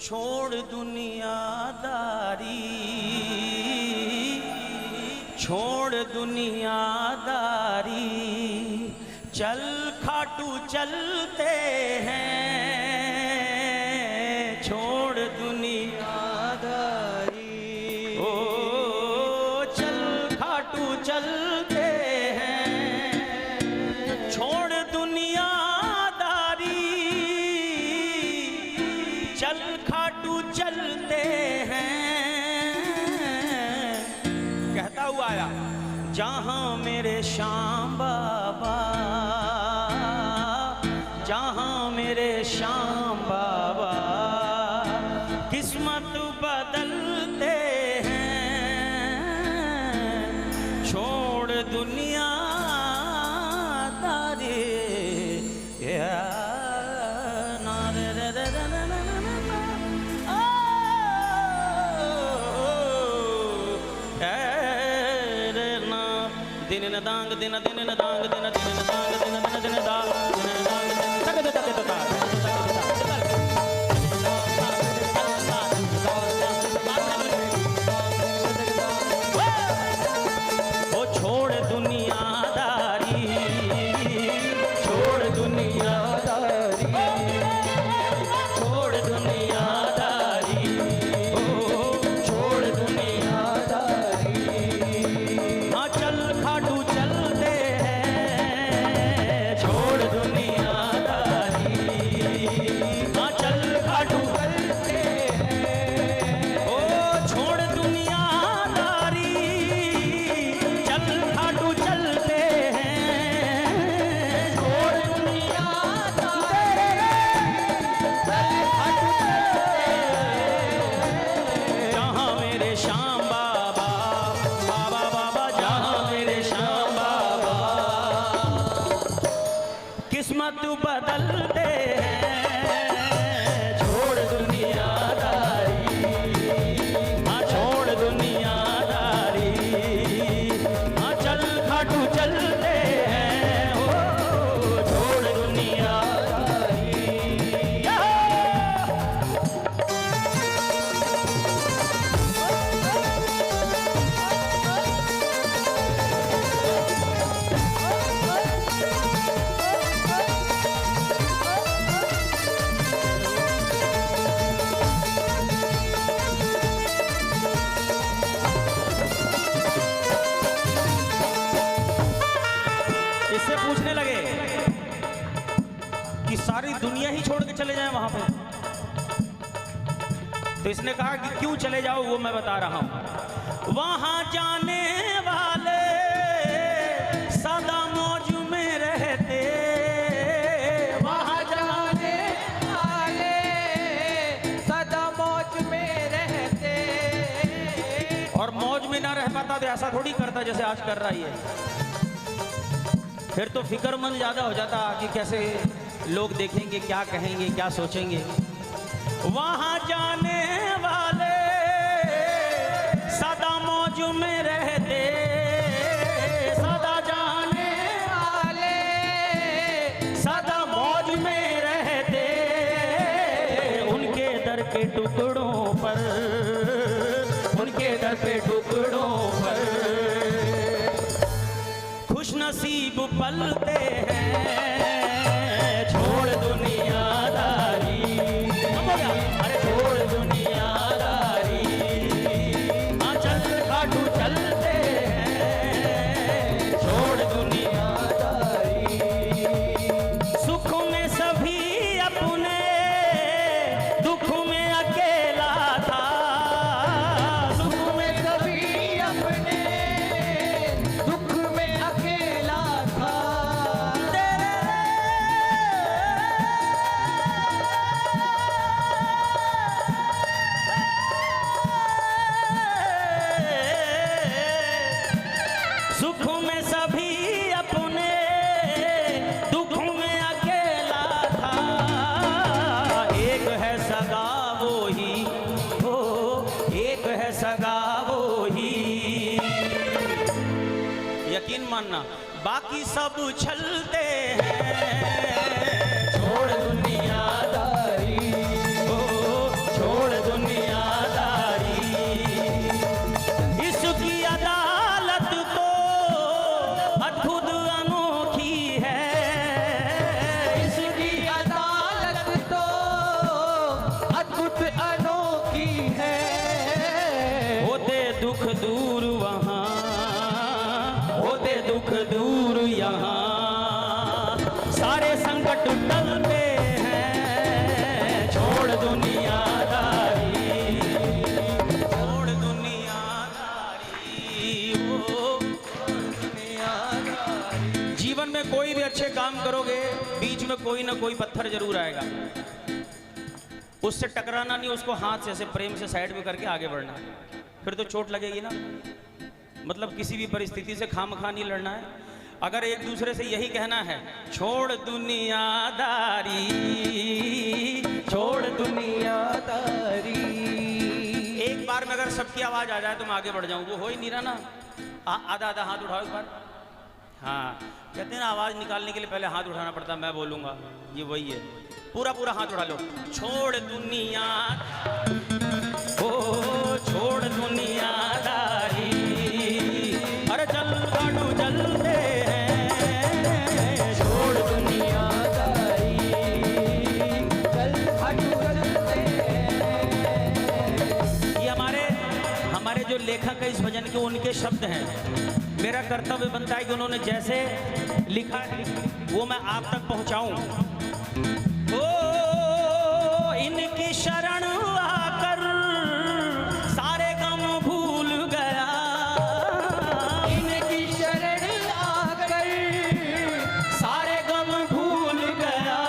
छोड़ दुनियादारी, छोड़ दुनियादारी, चल खाटू चलते हैं, छोड़ दुनियादारी, ओ चल खाटू चलते हैं, छोड़ दुनियादारी, चल खाटू चलते हैं। कहता हुआ आया जहां मेरे श्याम बाबा, जहां मेरे श्याम बाबा किस्मत बदलते हैं, छोड़ दुनियादारी, दिन न दांग दिन दिन न दांग दिन दिन न दांग दिन दिन दिन दांग दिन दांग तक तक तक ओ छोड़ दुनियादारी, छोड़ दुनियादारी, छोड़ दुनियादारी, ओ छोड़ दुनियादारी, हाँ चल खाटू चलते हैं, छोड़ दुनियादारी, हाँ चल खाटू चलते हैं, ओ छोड़ दुनियादारी, चल खाटू चलते हैं, छोड़ दुनियादारी, चल खाटू चलते हैं, जहाँ मेरे श्याम बाबा, बाबा बाबा जहाँ मेरे श्याम बाबा किस्मत बदलते हैं, छोड़ दुनियादारी, हाँ छोड़ दुनियादारी, हाँ चल खाटू चलते हैं, ओ छोड़ दुनियादारी। इससे पूछने लगे कि सारी दुनिया ही छोड़ के चले जाएं वहां पे, तो इसने कहा कि क्यों चले जाओ वो मैं बता रहा हूं। वहां जाने वाले सदा मौज में रहते, वहां जाने वाले सदा मौज में रहते, और मौज में ना रह पाता तो ऐसा थोड़ी करता जैसे आज कर रहा ही है, फिर तो फिक्रमंद ज्यादा हो जाता कि कैसे लोग देखेंगे, क्या कहेंगे, क्या सोचेंगे। वहां जाने वाले सदा मौज में रहते, सदा जाने वाले सदा मौज में रहते, उनके दर के टुकड़ों पर, उनके दर पे टुकड़ों पर खुश नसीब पलते हैं, छोड़ दुनियादारी, अरे छोड़ दुनियादारी, हाँ चल खाटू चलते हैं, छोड़ दुनियादारी, सुख में सभी अपने, दुख में अकेला था, सुख में सभी अपने, दुख में अकेला था, सुख में सभी अपने, दुख में अकेला था, एक है सगा वो ही, ओ एक है सगा वो ही, यकीन मानना बाकी सब छलते हैं, छोड़ दुनियादारी, ओ छोड़ दुख दूर वहाँ, होते दुख दूर यहाँ, सारे संकट टलते हैं, छोड़ दुनियादारी, छोड़ दुनियादारी, ओ दुनियादारी। जीवन में कोई भी अच्छे काम करोगे, बीच में कोई ना कोई पत्थर जरूर आएगा, उससे टकराना नहीं, उसको हाथ से ऐसे प्रेम से साइड में करके आगे बढ़ना, फिर तो चोट लगेगी ना। मतलब किसी भी परिस्थिति से खामखा नहीं लड़ना है। अगर एक दूसरे से यही कहना है, छोड़ दुनियादारी, छोड़ दुनियादारी। एक बार में अगर सबकी आवाज आ जाए तो मैं आगे बढ़ जाऊं, वो हो ही नहीं रहा ना। आधा आधा हाथ उठाओ एक बार। हाँ, कहते हैं ना आवाज निकालने के लिए पहले हाथ उठाना पड़ता है, मैं बोलूंगा, ये वही है। पूरा पूरा हाथ उठा लो। छोड़ दुनिया, ओ छोड़ दुनियादारी, अरे चल गाड़ू चलते हैं, छोड़ दुनियादारी, चल गाड़ू चलते हैं। ये हमारे जो लेखक है इस भजन के, उनके शब्द हैं। मेरा कर्तव्य बनता है कि उन्होंने जैसे लिखा है वो मैं आप तक पहुंचाऊं। ओ इनकी शरण आकर सारे गम भूल गया, इनकी शरण आकर सारे गम भूल गया,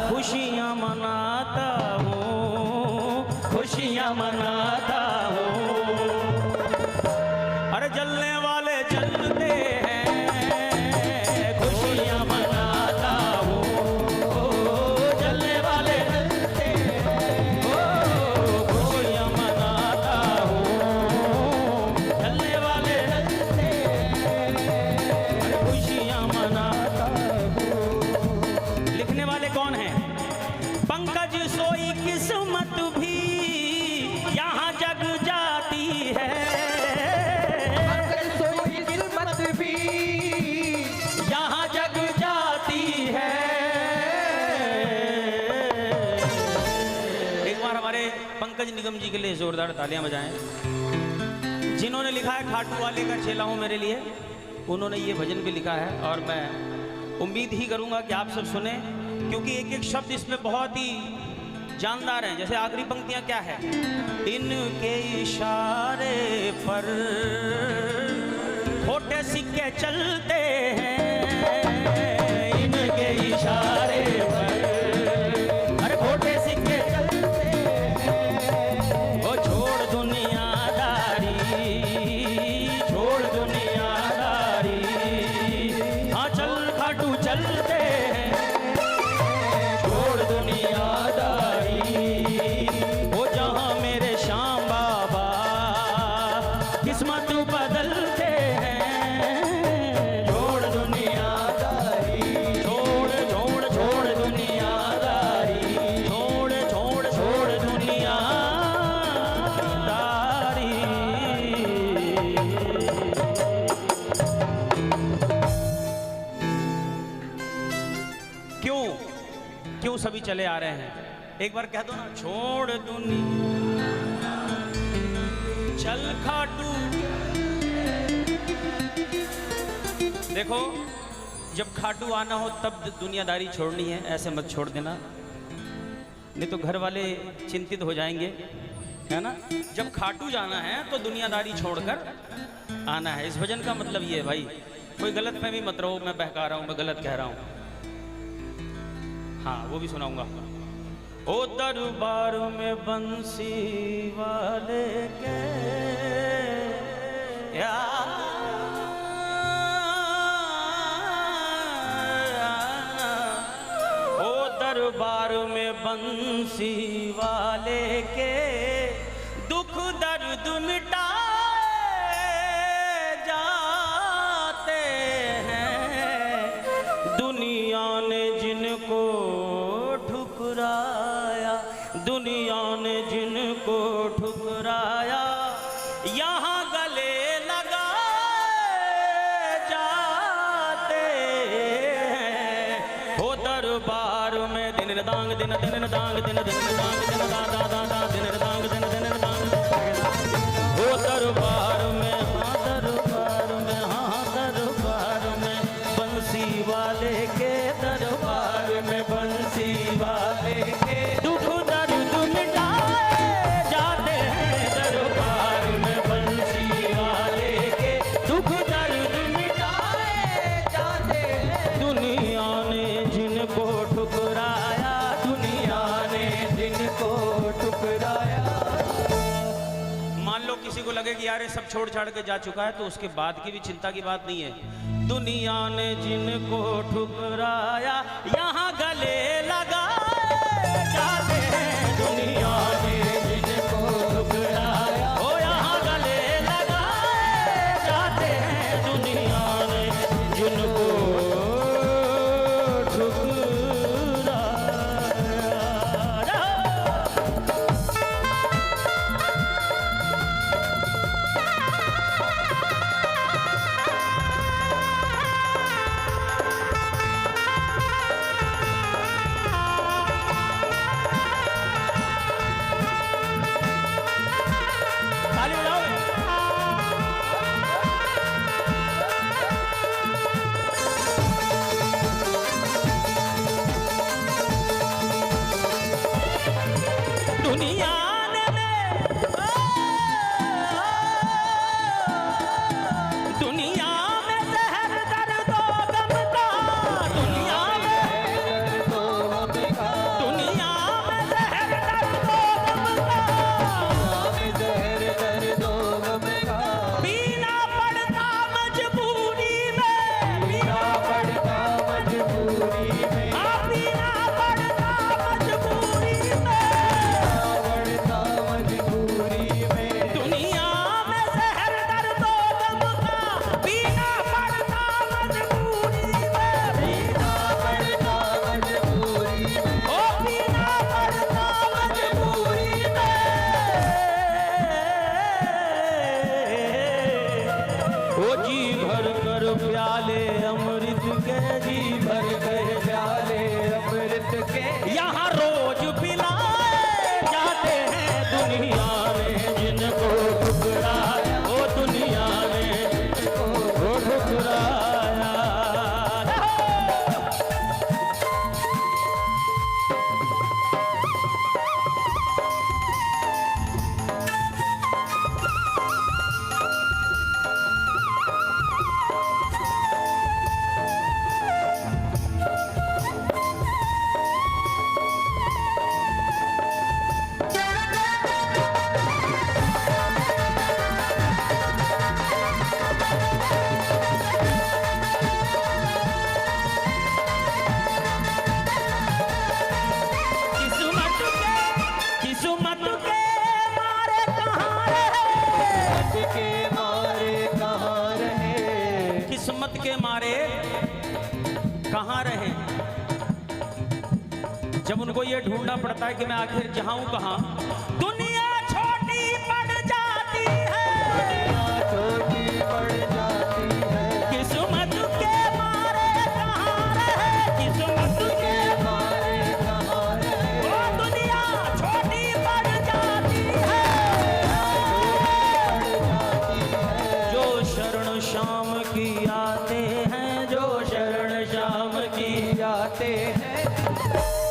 खुशियां मनाता हूँ, खुशियां मनाता हूँ। अरे जलने वाले जलते हैं, खुशियां मनाता हूँ, जलने वाले जलते हैं, खुशियां मनाता हूँ, जलने वाले जलते हैं, खुशियां मनाता हूँ। लिखने वाले कौन हैं? पंकज सोई किस्मत भी यहाँ जग जाती है, यहाँ जग जाती है। एक बार हमारे पंकज निगम जी के लिए जोरदार तालियां बजाएं, जिन्होंने लिखा है खाटू वाले का चेला हूं मेरे लिए। उन्होंने ये भजन भी लिखा है और मैं उम्मीद ही करूंगा कि आप सब सुने, क्योंकि एक एक शब्द इसमें बहुत ही जानदार हैं। जैसे आखिरी पंक्तियां क्या है? इनके इशारे पर खोटे सिक्के चलते हैं, इनके इशारे पर, अरे खोटे सिक्के चलते हैं। ओ छोड़ दुनियादारी, छोड़ दुनियादारी, हाँ चल खाटू चलते हैं, छोड़ दुनियादारी। वो जहाँ मेरे श्याम बाबा किस्मत बदलते हैं, छोड़ दुनियादारी, छोड़ छोड़ छोड़ दुनियादारी, छोड़ छोड़ छोड़ दुनियादारी। क्यों क्यों सभी चले आ रहे हैं? एक बार कह दो ना, छोड़ दुनिया चल खाटू। देखो, जब खाटू आना हो तब दुनियादारी छोड़नी है, ऐसे मत छोड़ देना, नहीं तो घर वाले चिंतित हो जाएंगे, है ना। जब खाटू जाना है तो दुनियादारी छोड़कर आना है। इस भजन का मतलब ये है भाई, कोई गलत फहमी मत रहो, मैं बहका रहा हूं, मैं गलत कह रहा हूं। हाँ, वो भी सुनाऊंगा। ओ दरबार में बंसी वाले के ओ दरबार में बंसी वाले के दुख दर्द मिटाए जाते हैं। दुनिया ने जिनको ठुकराया, दुनिया ने जिनको ठुकराया, यहाँ गले लगाए जाते हैं। हो दरबार में दिन दांग दिन दिन दांग दिन दिन दांग दिन दा दा दा दा दिन दांग दिन दिन दांग। हो जिनको ठुकराया। मान लो किसी को लगे कि यार ये सब छोड़ छाड़ के जा चुका है, तो उसके बाद की भी चिंता की बात नहीं है। दुनिया ने जिनको ठुकराया यहाँ गले लगाए जाते हैं। दुनिया ने जिनको ठुकराया, ओ यहाँ गले लगाए जाते हैं। दुनिया ने जिनको दुनिया दुनिया में जहर दर्द गम का, दुनिया में तो हम का दुनिया में जहर दर्द गम का, जहर दर्दो गम का। पीना पड़ता मजबूरी में, पीना पड़ता मजबूरी में, पीना पड़ता मजबूरी में। पड़ता मजबूरी में। दुनिया में जहर दर्द गम का, पीना पड़ता मजबूरी में। पीना पड़ता मजबूरी में, ओ पीना पड़ता मजबूरी में। ओ जी भर कर प्याले अमृत के, जी भर कर प्याले अमृत के। यहाँ रोज पिलाए जाते हैं। दुनिया ने जिनको ठुकराया, ओ दुनिया ने जिनको ठुकराया। किस्मत के मारे कहाँ रहे, के मारे कहाँ रहे। किस्मत के मारे कहाँ रहे। जब उनको ये ढूंढना पड़ता है कि मैं आखिर जाऊं कहाँ, दुनिया छोटी पड़ जाती है। छोटी पड़ जाती है। किस्मत के मारे कहाँ रहे, किस्मत के मारे कहाँ रहे। वो दुनिया छोटी पड़ जाती है। जो शरण श्याम की आते हैं, जो शरण श्याम की जाते हैं।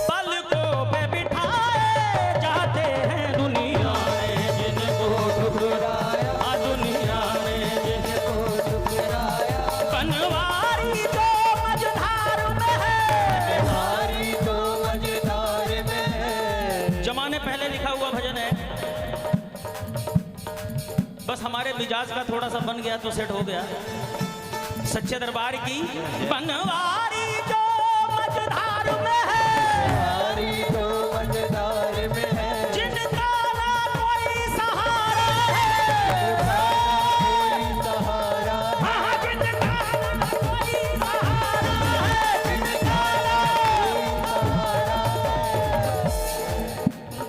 पलकों पे बिठाए जाते हैं। दुनिया ने जिनको ठुकराया, दुनिया ने जिनको ठुकराया। बनवारी जो मझधार में है, हमारी तो मझधार में है। जमाने पहले लिखा हुआ भजन है, बस हमारे मिजाज का थोड़ा सा बन गया तो सेट हो गया। सच्चे दरबार की बनवारी जो मझधार में है, हमारी तो मझधार में है। जिनका ना कोई सहारा है, कोई सहारा है। हाँ, जिनका ना कोई सहारा है, जिनका ना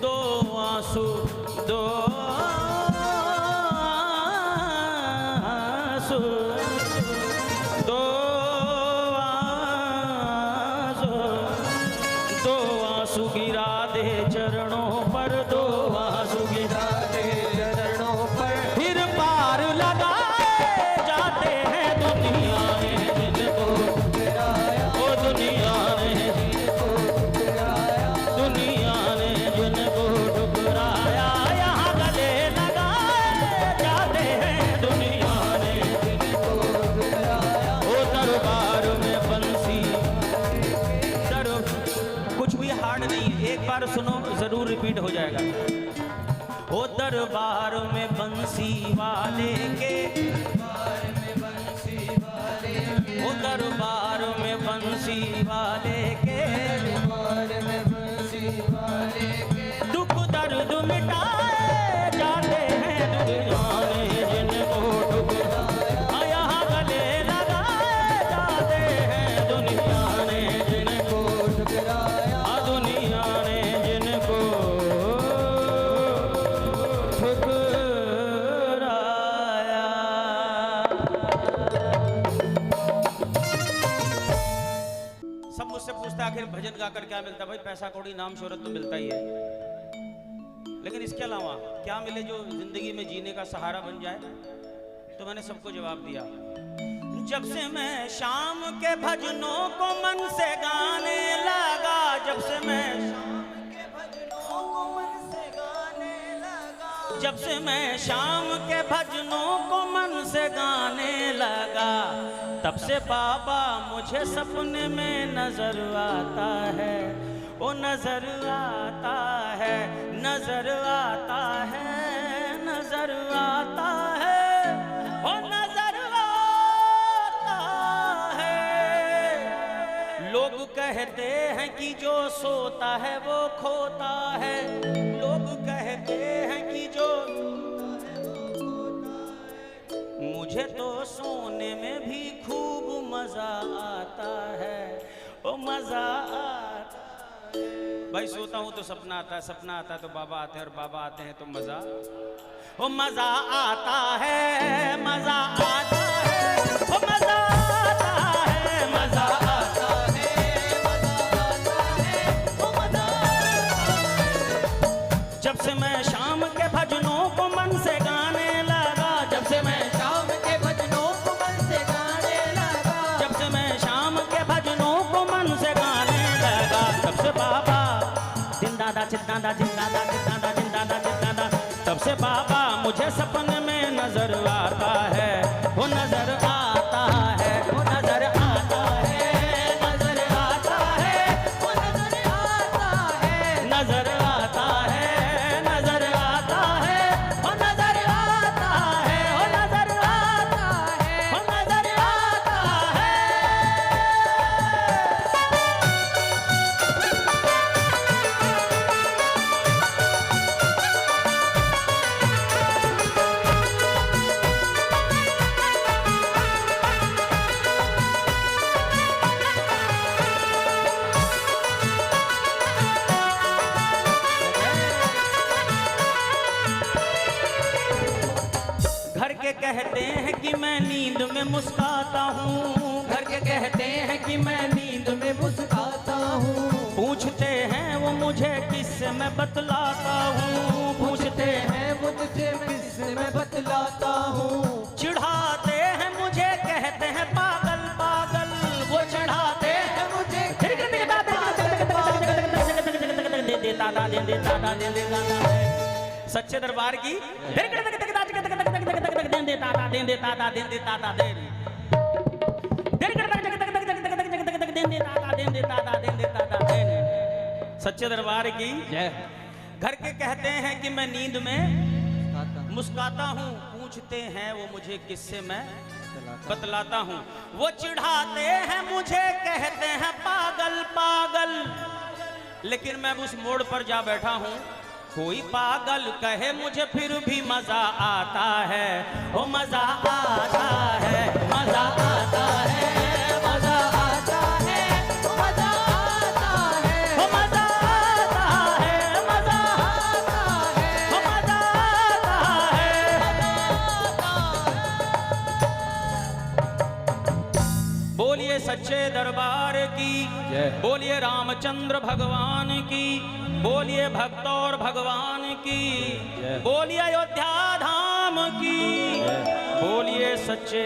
दो आंसू, दो आंसू, दो आंसू, दो आंसू गिरा दे चरणों पर, दो आंसू गिरा दे चरणों पर। फिर पार लगाए जाते हैं। दुनिया ने जिनको ठुकराया, ओ दुनिया ने ठुकराया। दुनिया ने जिनको ठुकराया यहाँ गले लगाए जाते हैं। दुनिया ने ठुकराया। ओ दरबार में बंसी कुछ भी हार्ड नहीं है, एक बार सुनो जरूर रिपीट हो जाएगा। हो दरबार में बंसी वाले के, हो दरबार में बंसी वाले के, दुख दर्द मिटाए जाते हैं दुनिया में जिनको ठुकराया, यहाँ गले लगाए जाते हैं दुनिया ने जिनको ठुकराया, दुनिया ने जिनको ठुकराया। सब मुझसे पूछता है आखिर भजन गाकर क्या मिलता है? भाई पैसा कौड़ी नाम शोहरत तो मिलता ही है, लेकिन इसके अलावा क्या मिले जो जिंदगी में जीने का सहारा बन जाए? तो मैंने सबको जवाब दिया। जब से मैं शाम के भजनों को मन से गाने लगा, जब से मैं शाम के भजनों को मन से गाने लगा, जब से मैं शाम के भजनों को मन से गाने लगा, तब से बाबा मुझे सपने में नजर आता है, वो नजर आता है, नजर आता है, नजर आता है, वो नजर आता है। लोग कहते हैं कि जो सोता है वो खोता है, लोग कहते हैं कि जो मुझे तो सोने में भी खूब मजा आता है, वो मजा आता है। भाई सोता हूँ तो सपना आता है, सपना आता है तो बाबा आते हैं, और बाबा आते हैं तो मजा, वो मजा आता है, मजा आता है, वो मजा आता है, मजा आता है, मजा आता है, वो मजा आता है। जब से मैं शाम के भजनों को मन से गाने लगा, जब से मैं शाम के भजनों को मन से गाने लगा, जब से मैं शाम के भजनों को मन से गाने लगा, तब से बाबा जिंदादा चिंदादा जिंदादा जिंदादा जिंदादा जिंदादा, तब से बाबा मुझे सपने में नजर आता है, वो नजर आता है, वो नजर आता है, नजर आता है, वो नजर आता है, नजर आता है, नजर आता है, वो नजर आता है, वो नजर आता है, वो नजर आता है। घर के कहते हैं कि मैं नींद में मुस्काता हूँ, घर के कहते हैं कि मैं नींद में मुस्काता हूँ, पूछते हैं वो मुझे किससे मैं बतलाता हूँ, पूछते हैं मुझसे किससे मैं बतलाता हूँ, चिढ़ाते हैं मुझे कहते हैं पागल पागल, वो चिढ़ाते हैं मुझे सच्चे दरबार की सच्चे दरबार की जय। घर के कहते हैं कि मैं नींद में मुस्काता हूँ, पूछते हैं वो मुझे किससे मैं बतलाता हूँ, वो चिढ़ाते हैं मुझे कहते हैं पागल पागल, लेकिन मैं उस मोड़ पर जा बैठा हूँ, कोई पागल कहे मुझे फिर भी मजा आता है, वो मजा आता है, मजा आता है, मजा आता है, मजा आता है, मजा आता है, मजा आता है, मजा आता है। बोलिए सच्चे दरबार की, बोलिए रामचंद्र भगवान की, बोलिए भक्त और भगवान की, बोलिए अयोध्या धाम की, बोलिए सच्चे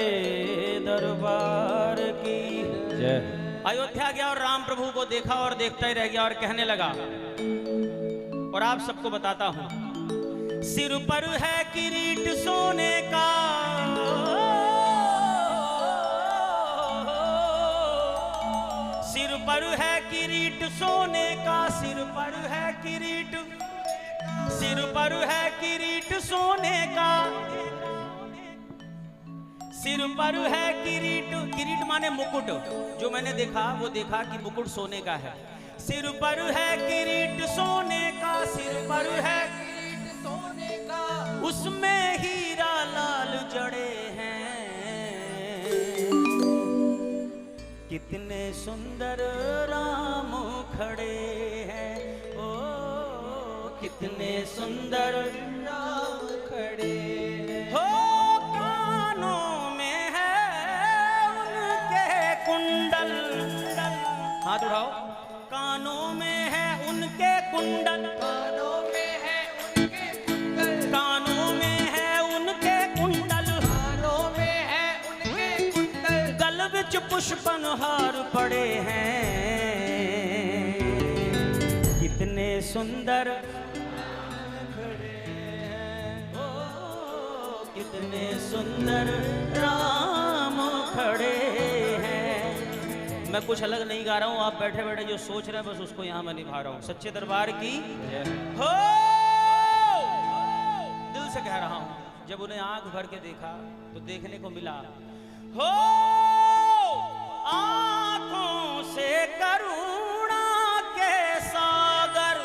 दरबार की जय। अयोध्या गया और राम प्रभु को देखा और देखता ही रह गया और कहने लगा, और आप सबको बताता हूं, सिर पर है किरीट सोने का, सिर पर है किरीट सोने का, सिर पर है किरीट सोने का, सिर पर है किरीट, किरीट माने मुकुट, जो मैंने देखा वो देखा कि मुकुट सोने का है। सिर पर है किरीट सोने का, सिर पर है किरीट सोने का, उसमें हीरा लाल जड़े हैं। कितने सुंदर राम खड़े हैं, ओ कितने सुंदर राम खड़े हैं। हो कानों में है उनके कुंडल, हाथ उठाओ, कानों में है उनके कुंडल, कानों में है उनके कुंडल, कानों में है उनके कुंडल, कानों में है उनके कुंडल, गल विच पुष्पन हार पड़े हैं। कितने सुंदर खड़े हैं, ओ कितने सुंदर राम खड़े हैं। मैं कुछ अलग नहीं गा रहा हूँ, आप बैठे बैठे जो सोच रहे हैं बस उसको यहाँ मैं निभा रहा हूँ। सच्चे दरबार की हो, दिल से कह रहा हूँ। जब उन्हें आंख भर के देखा तो देखने को मिला, हो आंखों से करुणा के सागर,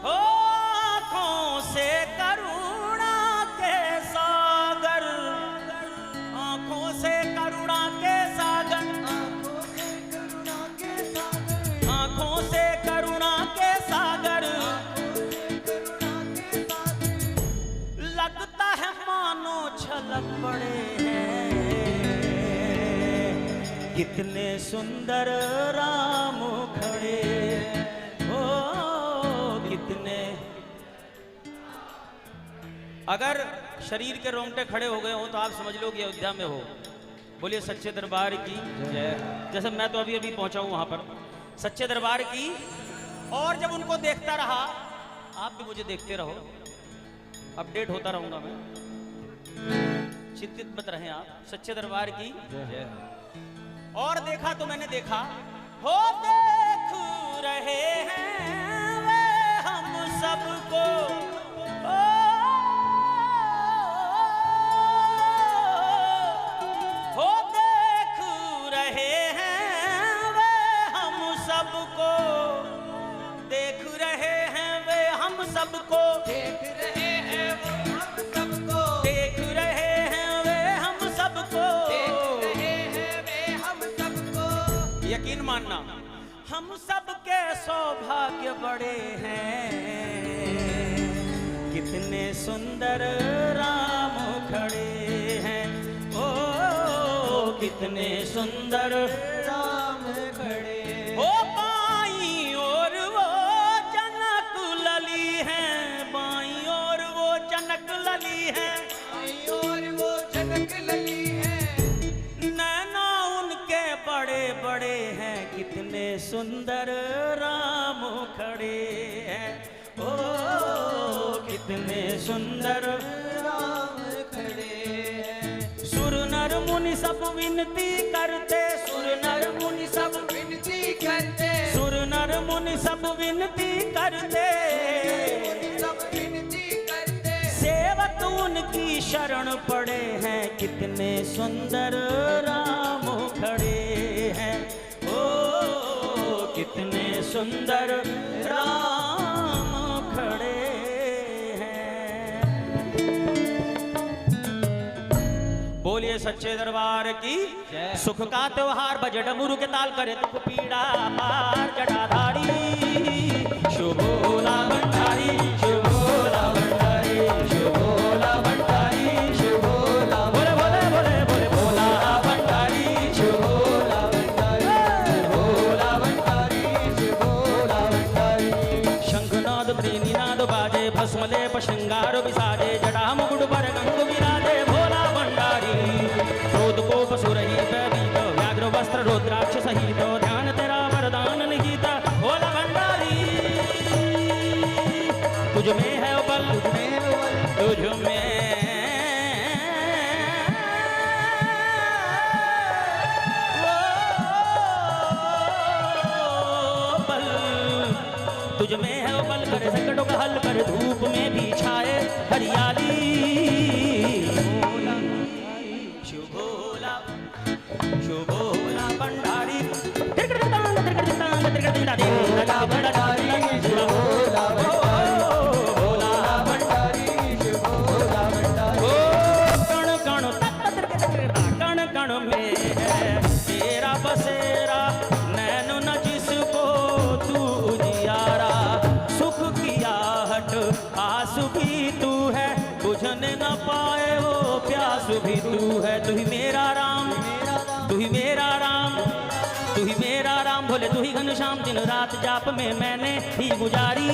हो आंखों से करुणा के सागर, आंखों से करुणा के सागर, आंखों से करुणा के सागर, लगता है मानो छलक पड़े हैं। कितने सुंदर राम खड़े, ओ कितने। अगर शरीर के रोंगटे खड़े हो गए हो तो आप समझ लो कि अयोध्या में हो। बोलिए सच्चे दरबार की जय। जैसे मैं तो अभी अभी पहुंचा हूं वहां पर, सच्चे दरबार की। और जब उनको देखता रहा, आप भी मुझे देखते रहो, अपडेट होता रहूंगा मैं, चिंतित मत रहे आप। सच्चे दरबार की जय। और देखा तो मैंने देखा, हो देख रहे हैं वे हम सबको, हो देख रहे हैं वे हम सबको, देख रहे हैं वे हम सबको, देख रहे हैं वो हम सबको, देख रहे हैं वे हम सबको, देख रहे हैं वे हम सबको। यकीन मानना, हम सबके सौभाग्य बड़े हैं। कितने सुंदर राम खड़े हैं, ओ कितने सुंदर राम खड़े। हो बाईं ओर वो जनक लली है, बाईं ओर वो जनक लली है, बाईं ओर वो जनक लली है। नैना उनके बड़े बड़े हैं, कितने सुंदर राम खड़े हैं, ओ कितने सुंदर राम खड़े हैं। सुर नर मुनि सब विनती करते, सुर नर मुनि सब विनती करते, सुर नर मुनि सब विनती करते, सब विनती करते। सेवक उनकी शरण पड़े हैं, कितने सुंदर राम खड़े हैं, ओ कितने सुंदर राम खड़े हैं। बोलिए सच्चे दरबार की सुख का त्योहार, बजे डमरू के ताल, करे दुख पीड़ा पार। जटाधारी शुभोला भंडारी, शुभोला भंडारी, शुभोला भंडारी, शुभोला, बोले बोले बोले बोले भोला भंडारी, शुभोला भंडारी, शुभोला भंडारी, शुभोला भंडारी। शंखनाद प्रेमीनाद बाजे, भस्म लेप श्रृंगार विसाजे, जटा मुकुट पर गंग विराजे, भोला भंडारी। क्रोध कोप सुरहित वीत, व्याघ्र वस्त्र रुद्राक्ष सहित, ध्यान तेरा वरदान निहित, भोला भंडारी। तुझ में है बल, तुझ में वो बल, तुझ में है उबल कर संकटों का हल कर धूप में भी छाए हरियाली शुभोला शुभोला भंडारी कण कण में है तेरा बसेरा नैनो न जिसको तू उजियारा सुख की आहट आंसू भी तू है बुझने न पाए वो प्यास भी तू है तू ही मेरा राम तू ही मेरा राम तू ही मेरा राम भोले तू ही घनश्याम दिन रात जाप में मैंने ही गुजारी